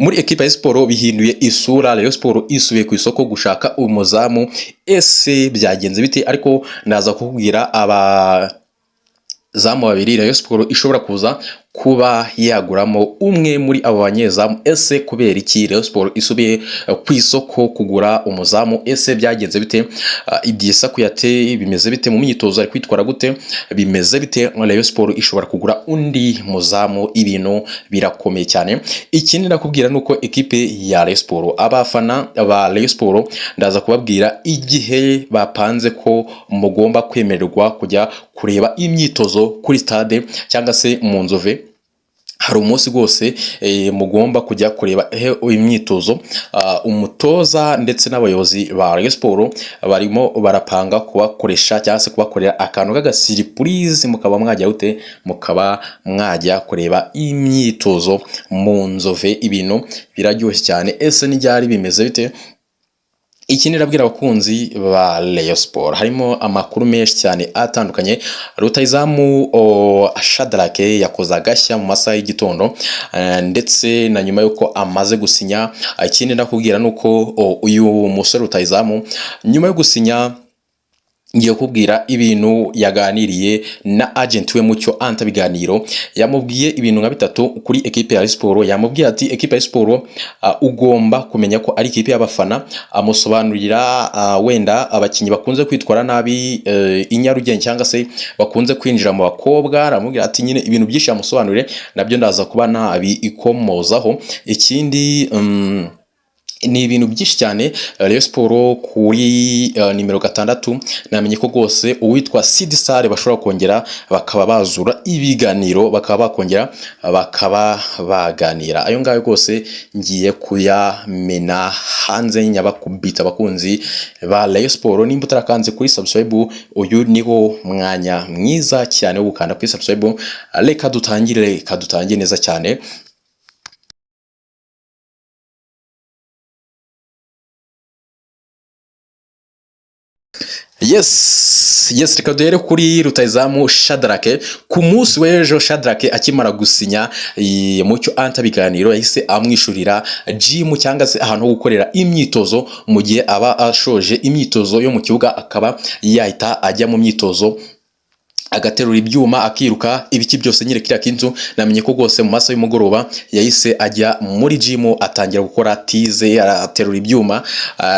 muri equipe ya Sport bihinduye isura. Rayon Sport isubiye ku isoko gushaka umuzamu. Ese byagenze bite? Ariko naza kukubwira zamu babiri Rayon Sport ishobora kuza kuba yaguramo umwe muri abo banyezamu. Ese kubera iki Rayon Sport isubiye ku isoko kugura umuzamu? Ese byagenze bite? Idrissa Kuyate bimeze bite mu myitozo, ari kwitwara gute? Bimeze bite? Rayon Sport ishobora kugura undi muzamu. Ibintu birakomeye cyane. Ikindi nakubwira nuko equipe ya Rayon Sport, abafana ba Rayon Sport, ndaza kubabwira igihe bapanze ko mugomba kwemererwa kujya kureba imyitozo kuri stade cyangwa se mu Nzove. Hari umunsi rwose mugomba kujya kureba imyitozo. Umutoza ndetse n'abayobozi ba Rayon Sport barimo barapanga kubakoresha cyangwa se kubakorera akantu k'agasiripurize, mukaba mwajya ute, mukaba mwajya kureba imyitozo mu Nzove. Ibintu biraryoshye cyane. Ese n'ibyari bimeze bite? Ikindi nabwira abakunzi ba Rayon Sport, harimo amakuru menshi cyane atandukanye. Rutahizamu Shadrack yakoze agashya mu masaha y'igitondo, ndetse na nyuma yuko amaze gusinya. Ikindi nakubwira nuko uyu musore Rutahizamu nyuma yo gusinya, ngiye kubwira ibintu yaganiriye na agent we Mucyo Anta biganiro. Yamubwiye ibintu nka bitatu kuri equipe ya Sport. Yamubwiye ati equipe ya Sport ugomba kumenya ko ari equipe y'abafana. Amusobanurira wenda abakinyi bakunze kwitwara nabi inyarugenge cyangwa se bakunze kwinjira mu bakobwa. Aramubwira ati nyine ibintu byinshi yamusobanurire, nabyo ndaza kuba nabi ikomozaho. Ikindi ni ibintu byinshi cyane. Rayon Sport kuri nimero 6 namenye ko rwose uwitwa Sidi Sare bashobora kongera bakaba bazura ibiganiro, bakaba bakongera bakaba baganira. Ayo ngayo rwose ngiye kuyamena hanze nyabakubita abakunzi ba Rayon Sport. Nimba utarakanze kuri subscribe, uyu niho mwanya mwiza cyane wo gukanda kuri subscribe. Reka dutangire neza cyane. Yes, reka duhere kuri Rutahizamu Shadrack. Ku munsi w'ejo Shadrack akimara gusinya Mucyo Anta biganiro, yahise amwishurira gym cyangwa se ahantu ho gukorera imyitozo. Mu gihe aba ashoje imyitozo yo mu kibuga, akaba yahita ajya mu myitozo agaterura ibyuma, akiruka, ibiki byose nyire kiriya kintu. Namenye ko rwose mu maso y'umugoroba yahise ajya muri gym atangira gukora tize, aterura ibyuma.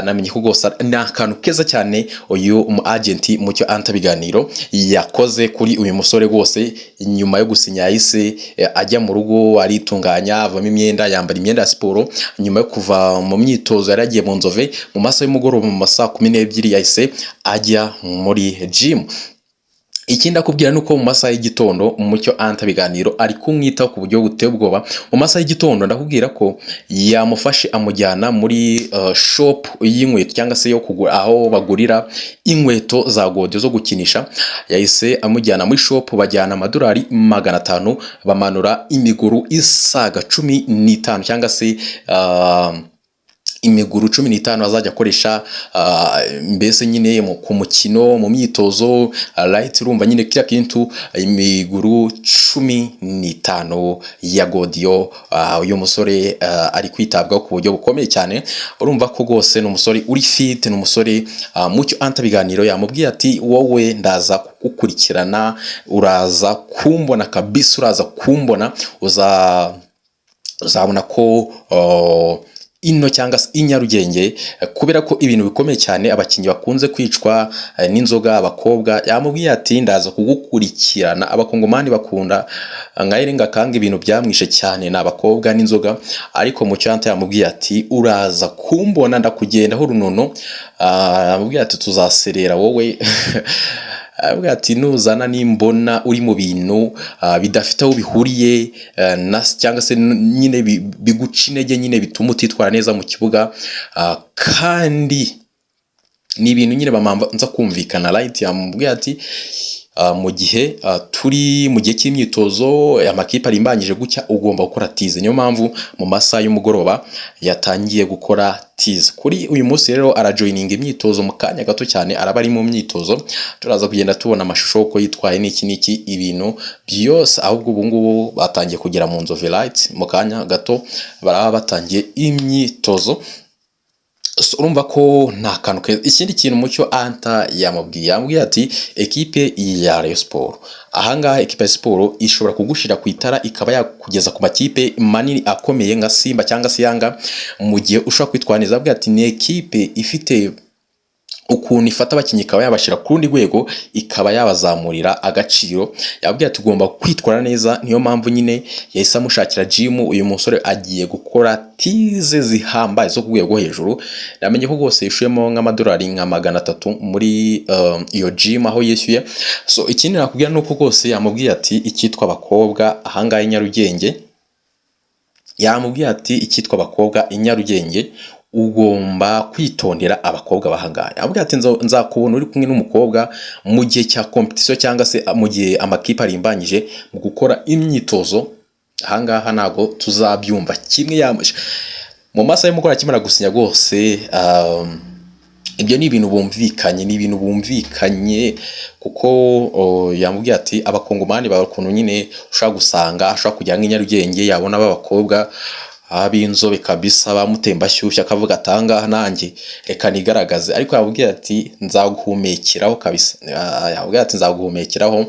Namenye ko rwose ni akantu keza cyane uyu agent Mucyo Anta biganiro yakoze kuri uyu musore rwose. Nyuma yo gusinya yahise ajya mu rugo, aritunganya, avamo imyenda, yambara imyenda ya siporo. Nyuma yo kuva mu myitozo yaragiye mu Nzove, mu maso y'umugoroba mu masaha 12 yahise ajya muri gym. Ikindi akubwira nuko mu masaha y'igitondo Mucyo Anta biganiro ari kumwitaho ku buryo buteye ubwoba. Mu masaha y'igitondo ndakubwira ko yamufashe amujyana muri shop y'inkweto cyangwa se yo kugura, aho bagurira inkweto za godiyo zo gukinisha. Yahise amujyana muri shop, bajyana amadolari 500, bamanura imiguru isaga 15 cyangwa se imiguru 15 azajya akoresha mbese nyine ku mukino, mu myitozo right. Urumva nyine kiriya kintu imiguru 15 ya godiyo. Uyu musore ari kwitabwaho ku buryo bukomeye cyane. Urumva ko rwose ni umusore uri fit, ni umusore Mucyo Anta biganiro yamubwiye ati wowe ndaza kugukurikirana, uraza kumbona kabisa, uraza kumbona, uzabona ko ino cyangwa se inyarugenge, kubera ko ibintu bikomeye cyane abakinyi bakunze kwicwa n'inzoga, abakobwa. Yamubwiye ati ndaza kugukurikirana. Abakongomani bakunda ngayirenga kanga ibintu byamwishe cyane n'abakobwa n'inzoga. Ariko Mucyo Anta yamubwiye ati uraza kumbona ndakugendaho runono. Yamubwiye ati tuzaserera wowe. Avuga ati nuzana nimbona uri mu bintu bidafite aho bihuriye cyangwa se nyine biguca intege, nyine bituma utitwara neza mu kibuga, kandi ni ibintu nyine bamanza kumvikana right. Yamubwiye ati mu gihe turi mu gihe cy'imyitozo amakipe arimbanyije gutya ugomba gukora tize. Niyo mpamvu mu masaha y'umugoroba yatangiye gukora tize. Kuri uyu munsi rero arajoyininga imyitozo mu kanya gato cyane, araba ari mu myitozo, turaza kugenda tubona amashusho uko yitwaye n'iki ibintu byose. Ahubwo ubu ngubu batangiye kugera mu Nzove Light, mu kanya gato baraba batangiye imyitozo. Urumva ko nta kantu keza. Ikindi kintu Mucyo Anta yamubwiye ati ekipe ya Rayon Sport, ahangaha ekipe ya Sport ishobora kugushira ku itara ikaba yakugeza ku makipe manini akomeye nka Simba cyangwa se Yanga, mu gihe ushobora kwitwaniza. Abwira ati ni ekipe ifite ukuntu ifata abakinnyi ikaba yabashira ku rundi rwego, ikaba yabazamurira agaciro. Yabwiye ati ugomba kwitwara neza. Niyo mpamvu nyine yahise amushakira gym. Uyu musore agiye gukora tize zihambaye zo ku rwego hejuru. Namenye ko rwose yishuyemo nk'amadolari nka 300 muri iyo gym aho yishyuye. So ikindi nakubwira nuko rwose yamubwiye ati icyitwa abakobwa ahangaha i Nyarugenge, yamubwiye ati icyitwa abakobwa i Nyarugenge ugomba kwitondera abakobwa bahangaye. Avuga ati nzakubona uri kumwe n'umukobwa mu gihe cya competition cyangwa se mu gihe amakipe arimbanyije mu gukora imyitozo, ahangaha ntago tuzabyumva kimwe. Yamusha mu masaha y'umugoroba kimara gusinya rwose. Ibyo ni ibintu bumvikanye, kuko yamubwiye ati abakongomani bakuntu nyine ushaka gusanga ashaka kujya nk'inyarugenge yabona b'abakobwa ab'inzobe kabisa bamutemba shyushya, akavuga atanga nanjye reka nigaragaze. Ariko yabubwiye ati nzaguhumekeraho kabisa, yabubwiye ati nzaguhumekeraho.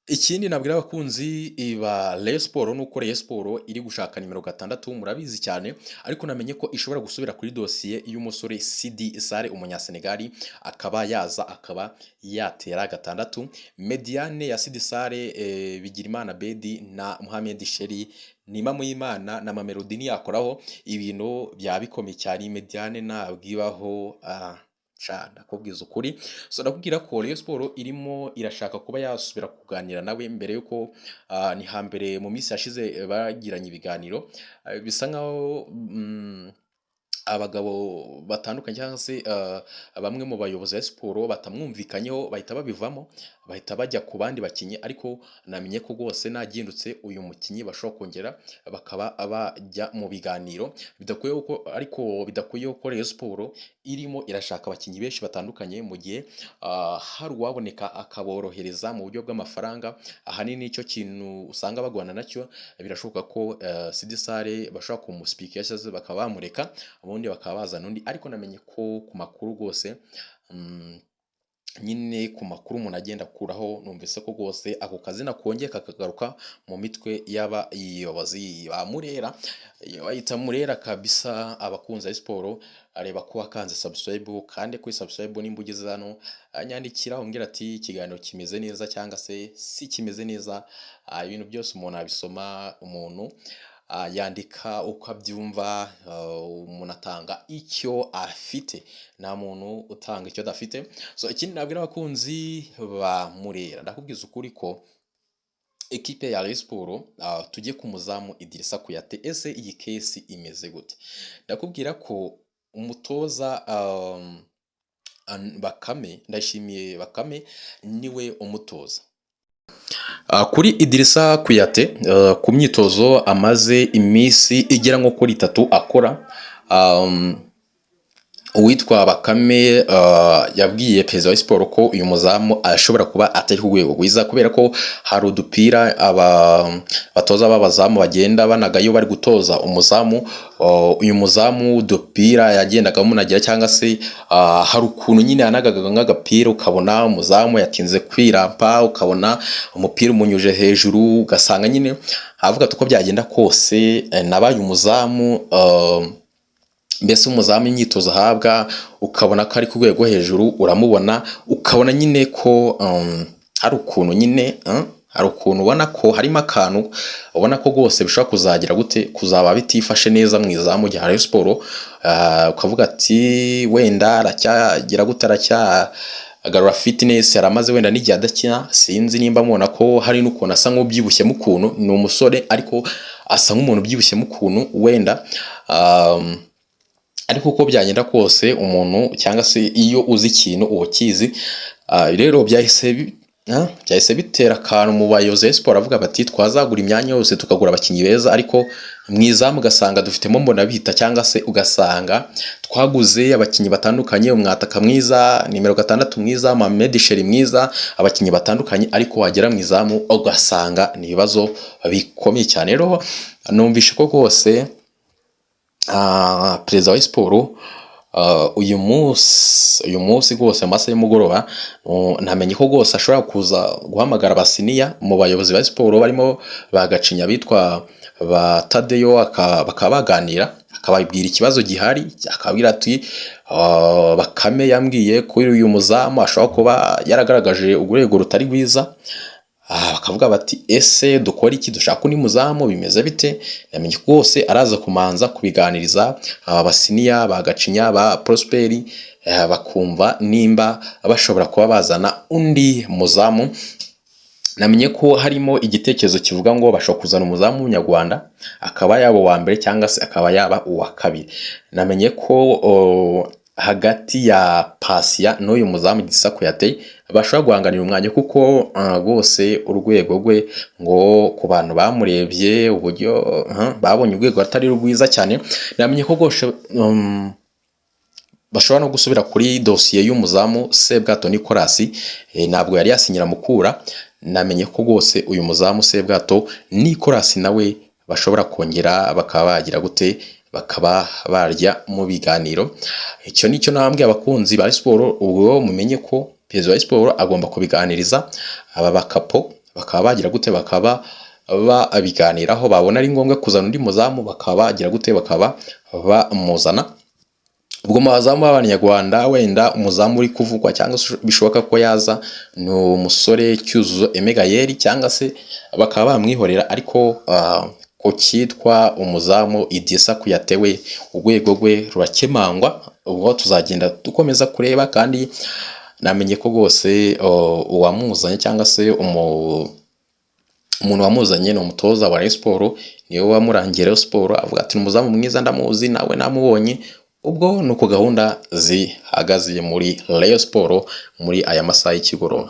Ikindi nabwira abakunzi ba Rayon Sport nuko Rayon Sport iri gushaka nimero 6, murabizi cyane, ariko namenye ko ishobora gusubira kuri dosiye y'umusore Sidi Sare umunyasenegali, akaba yaza akaba yatera 6. Mediane ya Sidi Sare Bigirimana Bedi na Mohamed Sheri Nima Muyimana na Mamelodi yakoraho ibintu byabikomeye cyane. Mediane nabwibaho ndakubwiza ukuri. So ndakubwira ko Rayon Sport irimo irashaka kuba yasubira kuganira nawe mbere yuko ni hambere mu minsi yashize bagiranye ibiganiro, bisa nkaho abagabo batandukanye cyangwa se bamwe mu bayobozi ba siporo batamwumvikanyeho, bahita babivamo, bahita bajya ku bandi bakinnyi. Ariko namenye ko rwose nagindutse uyu mukinnyi bashobora kongera bakaba bajya mu biganiro, bidakwiye ko Rayon Sport irimo irashaka abakinnyi benshi batandukanye, mu gihe hari uwaboneka akaborohereza mu buryo bw'amafaranga. Ahanini nicyo kintu usanga bagwana nacyo. Birashoboka ko Sidi Sare bashobora kumuspika cyangwa bakaba bamureka ubundi bakaba bazana undi. Ariko namenye ko ku makuru rwose nyine ku makuru umuntu agenda akuraho, numvise ko rwose ako kazina kongeye kakagaruka mu mitwe y'abayobozi ba Murera, bayita Murera kabisa. Abakunzi ba siporo areba ko wakanze subscribe, kandi kuri subscribe nimba ugeze hano nyandikira umbwira ati ikiganiro kimeze neza cyangwa se si kimeze neza. Ibintu byose umuntu abisoma, umuntu yandika uko abyumva, umuntu atanga icyo afite, nta muntu utanga icyo adafite. So ikindi nabwira abakunzi ba Murera, ndakubwiza ukuri ko ekipe ya Rayon Sport tujye ku muzamu Idrissa Kuyate. Ese iyi case imeze gute? Ndakubwira ko umutoza Bakame, ndashimiye Bakame niwe umutoza kuri Idrissa Kuyate. Ku myitozo amaze iminsi igera nko kuri 3 akora, uwitwa Bakame yabwiye perezida wa siporo ko uyu muzamu ashobora kuba atari ku rwego rwiza, kubera ko hari udupira batoza b'abazamu bagenda banagayo bari gutoza umuzamu. Uyu muzamu udupira yagendaga munagira, cyangwa se hari ukuntu nyine yanagaga nk'agapira ukabona umuzamu yatinze kwirampa, ukabona umupira umunyuje hejuru, ugasanga nyine avuga uko byagenda kose nabaye umuzamu. Mbese umuzamu imyitozo ahabwa ukabona ko ari ku rwego hejuru, uramubona ukabona nyine ko hari ukuntu nyine hari ukuntu ubona ko harimo akantu, ubona ko rwose bishobora kuzagira gute, kuzaba bitifashe neza mu izamu rya Rayon Sport. Ukavuga ati wenda aracyagira gute, aracyagarura fitness, yaramaze wenda n'igihe adakina. Sinzi nimba mubona ko hari n'ukuntu asa nk'ubyibushye mu kuntu, ni umusore ariko asa nk'umuntu ubyibushye mu kuntu wenda ariko uko byagenda kose umuntu cyangwa se iyo uzi ikintu uwo kizi. Rero byahise bitera akantu mu bayobozi ba siporo avuga bati twazagura imyanya yose tukagura abakinnyi beza, ariko mu izamu ugasanga dufitemo mbona bihita, cyangwa se ugasanga twaguze abakinnyi batandukanye, umwataka mwiza, nimero 6 mwiza, Mohamed Sheri mwiza, abakinnyi batandukanye, ariko wagera mu izamu ugasanga ni ibibazo bikomeye cyane. Rero numvishe ko rwose perezida wa siporo uyu munsi rwose amasaha y'umugoroba ntamenye ko rwose ashobora kuza guhamagara abasiniya mu bayobozi ba siporo barimo bagacinya bitwa ba Tadeyo, bakaba baganira, akababwira ikibazo gihari, akabwira ati Bakame yambwiye kuri uyu muzamu ashobora kuba yaragaragaje urwego rutari rwiza. Bakavuga bati ese dukora iki, dushaka undi muzamu, bimeze bite? Namenye rwose araza kumanza kubiganiriza abasiniya bagacinya ba Prosperi, bakumva nimba bashobora kuba bazana undi muzamu. Namenye ko harimo igitekerezo kivuga ngo bashobora kuzana umuzamu w'umunyarwanda akaba yaba uwa mbere cyangwa se akaba yaba uwa kabiri. Namenye ko hagati ya Pasiya n'uyu muzamu Gisa Kuyate bashobora guhanganira umwanya, kuko rwose urwego rwe ngo ku bantu bamurebye uburyo babonye urwego atari rwiza cyane. Namenye ko rwose bashobora no gusubira kuri dosiye y'umuzamu Sebwato Nicolas, ntabwo yari yasinyira Mukura. Namenye ko rwose uyu muzamu Sebwato Nicolas nawe bashobora kongera bakaba bagira gute, bakaba barya mu biganiro. Icyo nicyo nabambwiye abakunzi ba siporo, ubwo mumenye ko perezida wa siporo agomba kubiganiriza aba bakapo, bakaba bagira gute, bakaba babiganiraho, babona ari ngombwa kuzana undi muzamu bakaba bagira gute, bakaba bamuzana. Ubwo mu bazamu b'Abanyarwanda wenda umuzamu uri kuvugwa cyangwa bishoboka ko yaza ni umusore Cyuzuzo Emegayeri, cyangwa se bakaba bamwihorera, ariko ko cyitwa umuzamu Idrissa Kuyate we urwego rwe rurakemangwa. Ubwo tuzagenda dukomeza kureba, kandi namenye ko rwose uwamuzanye cyangwa se umuntu wamuzanye ni umutoza wa Rayon Sport, niwe wamurangiye Rayon Sport, avuga ati umuzamu mwiza ndamuzi, nawe namubonye. Ubwo nuko gahunda zihagaze muri Rayon Sport muri aya masaha y'ikigoroba.